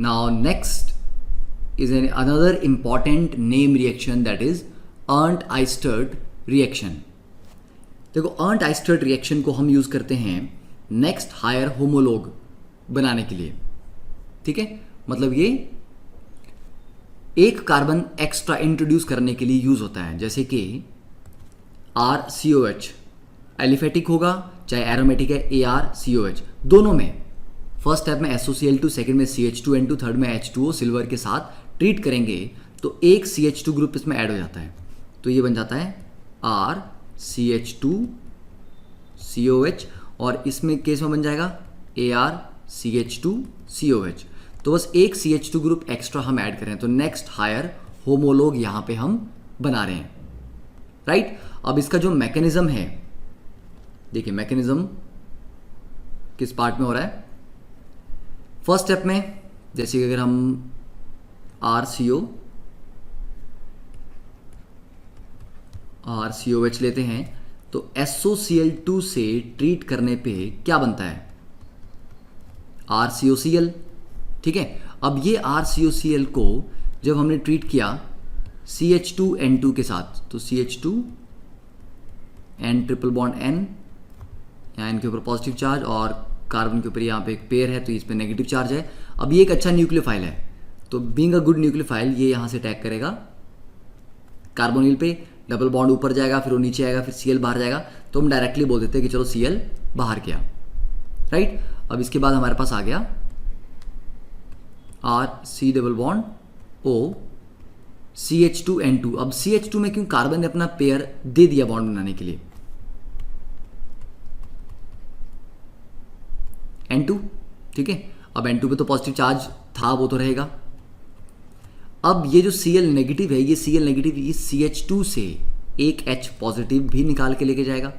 Now next is another important name reaction, that is Arndt-Weisstert reaction. देखो Arndt-Weisstert reaction को हम use करते हैं नेक्स्ट हायर होमोलॉग बनाने के लिए, ठीक है। मतलब ये एक कार्बन एक्स्ट्रा इंट्रोड्यूस करने के लिए यूज होता है, जैसे कि RCOH एलिफेटिक होगा चाहे एरोमेटिक है, ArCOH दोनों में। फर्स्ट स्टेप में SOCl2, सेकंड में CH2N2, थर्ड में H2O सिल्वर के साथ ट्रीट करेंगे तो एक CH2 ग्रुप इसमें ऐड हो जाता है, तो ये बन जाता है RCH2COH और इसमें केस में बन जाएगा ArCH2COH। तो बस एक CH2 ग्रुप एक्स्ट्रा हम ऐड करें तो नेक्स्ट हायर होमोलॉग यहां पे हम बना रहे हैं, राइट। अब इसका जो मैकेनिज्म है, देखिए मैकेनिज्म किस पार्ट में हो रहा है। फर्स्ट स्टेप में जैसे कि अगर हम RCOH लेते हैं तो SOCl2 से ट्रीट करने पे क्या बनता है, RCOCl, ठीक है। अब ये RCOCl को जब हमने ट्रीट किया CH2N2 के साथ, तो CH2N ट्रिपल बॉन्ड N, यहाँ इनके ऊपर पॉजिटिव चार्ज और कार्बन के ऊपर यहाँ पे एक पेयर है तो इस पे नेगेटिव चार्ज है। अब ये एक अच्छा न्यूक्लियोफाइल है, तो बीइंग अ गुड न्यूक्लियोफाइल ये यहाँ से अटैक करेगा कार्बोनिल पे, डबल बॉन्ड ऊपर जाएगा, फिर वो नीचे आएगा, फिर Cl बाहर जाएगा, तो हम डायरेक्टली बोल देते हैं कि चलो Cl बाहर गया, राइट। अब इसके बाद हमारे पास आ गया RC double bond O CH2N2। अब CH2 में क्यों, कार्बन ने अपना पेयर दे दिया बॉन्ड बनाने के लिए, N2, ठीक है। अब N2 पे तो पॉजिटिव चार्ज था, वो तो रहेगा। अब ये जो Cl नेगेटिव है, ये Cl नेगेटिव ये CH2 से एक H पॉजिटिव भी निकाल के लेके जाएगा,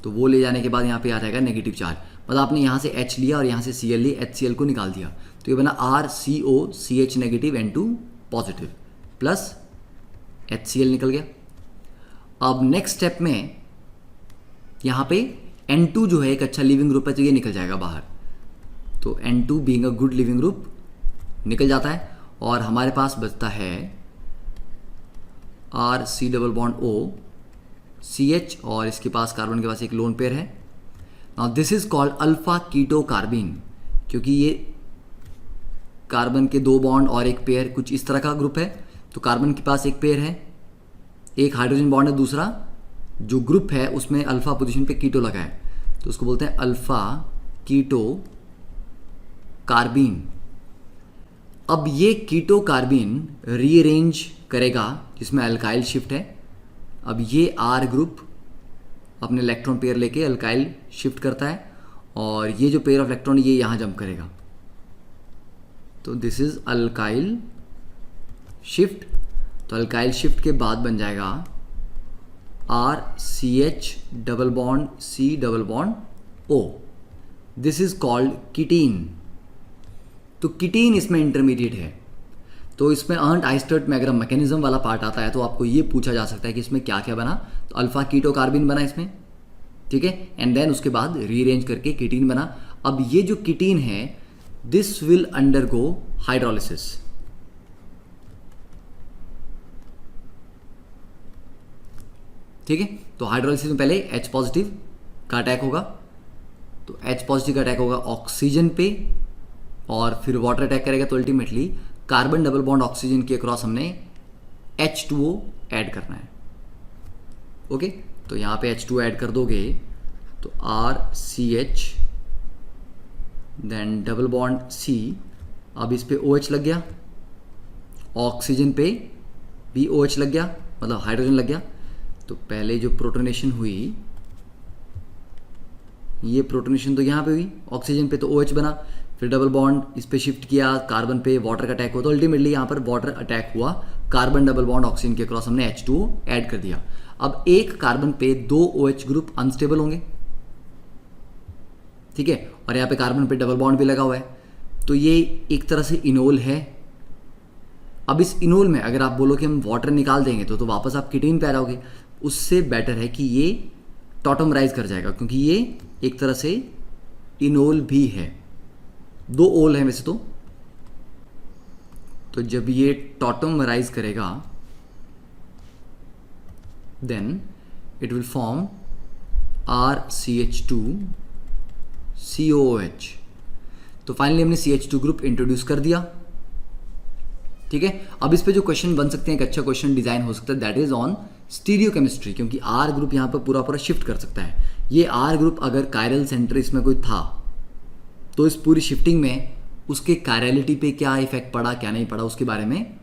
तो वो ले जाने के बाद यहाँ पे आ जाएगा नेगेटिव चार्ज। मतलब आपने यहाँ से H लिया और यहाँ से Cl लिया, HCl को निकाल दिया, तो ये बना RCOCH negative N2 positive plus HCl निकल गया। अब नेक्स्ट स्टेप में यहाँ पे N2 जो है एक अच्छा लिविंग ग्रुप है तो ये निकल जाएगा बाहर, तो N2 being a good leaving group निकल जाता है और हमारे पास बचता है RC double bond O CH और इसके पास कार्बन के पास एक लोन पेयर है। Now this is called alpha keto carbene, क्योंकि ये कार्बन के दो बॉन्ड और एक पेयर कुछ इस तरह का ग्रुप है, तो कार्बन के पास एक पेयर है, एक हाइड्रोजन बॉन्ड है, दूसरा जो ग्रुप है उसमें अल्फा पोजीशन पे कीटो लगा है, तो उसको बोलते हैं अल्फा कीटो कार्बिन। अब ये कीटो कार्बिन रीअरेंज करेगा जिसमें अल्काइल शिफ्ट है। अब ये R ग्रुप अपने इलेक्ट्रॉन पेयर लेके अल्काइल शिफ्ट करता है और ये जो पेयर ऑफ इलेक्ट्रॉन ये यहाँ जंप करेगा, तो दिस इज अल्काइल शिफ्ट। तो अल्काइल शिफ्ट के बाद बन जाएगा RCH double bond C double bond O, this is called ketene. तो कीटीन इसमें इंटरमीडिएट है, तो इसमें अर्नट-आइस्टर्ट में अगर मैकेनिज्म वाला पार्ट आता है तो आपको ये पूछा जा सकता है कि इसमें क्या क्या बना, तो अल्फा कीटो कार्बिन बना इसमें, ठीक है, एंड देन उसके बाद रीअरेंज करके कीटीन बना। अब ये जो कीटीन है दिस विल अंडरगो हाइड्रोलिसिस, ठीक है। तो हाइड्रोलिसिस में पहले H पॉजिटिव का अटैक होगा, तो H पॉजिटिव का अटैक होगा ऑक्सीजन पे और फिर वाटर अटैक करेगा, तो ultimately carbon double bond oxygen के अक्रॉस हमने H2O ऐड करना है, ओके। तो यहाँ पे H2O ऐड कर दोगे तो RCH then double bond C, अब इस पे OH लग गया, ऑक्सीजन पे भी OH लग गया, मतलब हाइड्रोजन लग गया। तो पहले जो प्रोटोनेशन हुई, ये प्रोटोनेशन तो यहाँ पे हुई ऑक्सीजन पे, तो OH बना, फिर डबल बॉन्ड इस पे शिफ्ट किया, कार्बन पे वाटर का अटैक हुआ, तो अल्टीमेटली यहाँ पर वाटर अटैक हुआ, कार्बन डबल बॉन्ड ऑक्सीजन के क्रॉस हमने H2O ऐड कर दिया। अब एक कार्बन पे दो OH ग्रुप अनस्टेबल होंगे, ठीक है, और यहाँ पे कार्बन पे डबल बॉन्ड भी लगा हुआ है, तो ये एक तरह से इनोल है। अब इस इनोल में अगर आप बोलो कि हम वाटर निकाल देंगे तो वापस आप कीटीन पे आ जाओगे, उससे बेटर है कि ये टॉटमराइज कर जाएगा, क्योंकि ये एक तरह से इनोल भी है, दो ओल है वैसे तो, तो जब ये टॉटोमराइज करेगा then it will form RCH2COOH। तो फाइनली हमने CH2 ग्रुप इंट्रोड्यूस कर दिया। ठीक है, अब इस पे जो क्वेश्चन बन सकते हैं, एक अच्छा क्वेश्चन डिजाइन हो सकता है, दैट इज ऑन स्टीरियोकेमिस्ट्री, क्योंकि R ग्रुप यहाँ पर पूरा पूरा शिफ्ट कर सकता है। ये R ग्रुप अगर कायरल सेंटर इसमें कोई था तो इस पूरी शिफ्टिंग में उसके कायरलिटी पे क्या इफेक्ट पड़ा, क्या नहीं पड़ा, उसके बारे में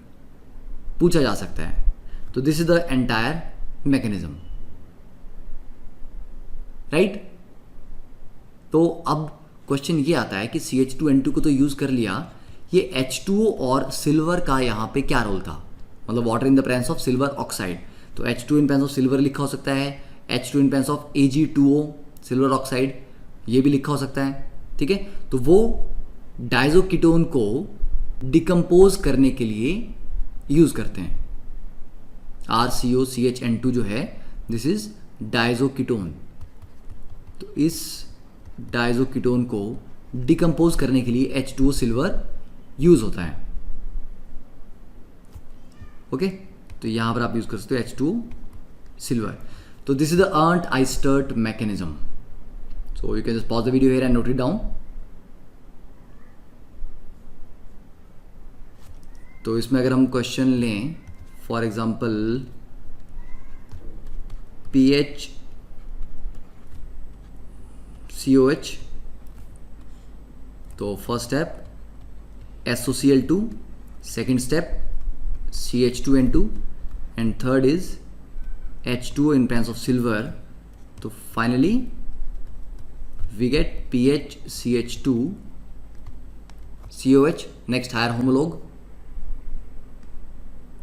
पूछा जा सकता है। तो this is the entire mechanism, right. तो अब क्वेश्चन ये आता है कि CH2N2 को तो यूज कर लिया, ये H2O और सिल्वर का यहाँ पे क्या रोल था, मतलब water in the presence of silver oxide. तो H2 in presence of silver लिखा हो सकता है, H2 in presence of Ag2O silver oxide ये भी लिखा हो सकता है। ठीक है, तो वो डायजोकीटोन को डिकम्पोज करने के लिए यूज करते हैं। RCOCHN2 जो है दिस इज डायजोकीटोन। तो इस डायजोकीटोन को डिकम्पोज करने के लिए H2O सिल्वर यूज होता है। ओके, तो यहां पर आप यूज कर सकते हो H2O सिल्वर। तो this is the Arndt Eistert mechanism. So you can just pause the video here and note it down. तो इसमें अगर हम क्वेश्चन लें, फॉर एग्जाम्पल PHCOH, तो first step SOCl2, second step CH2N2 and third is H2O in presence of silver. तो finally we get PHCH2COH, next higher homolog,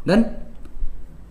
done.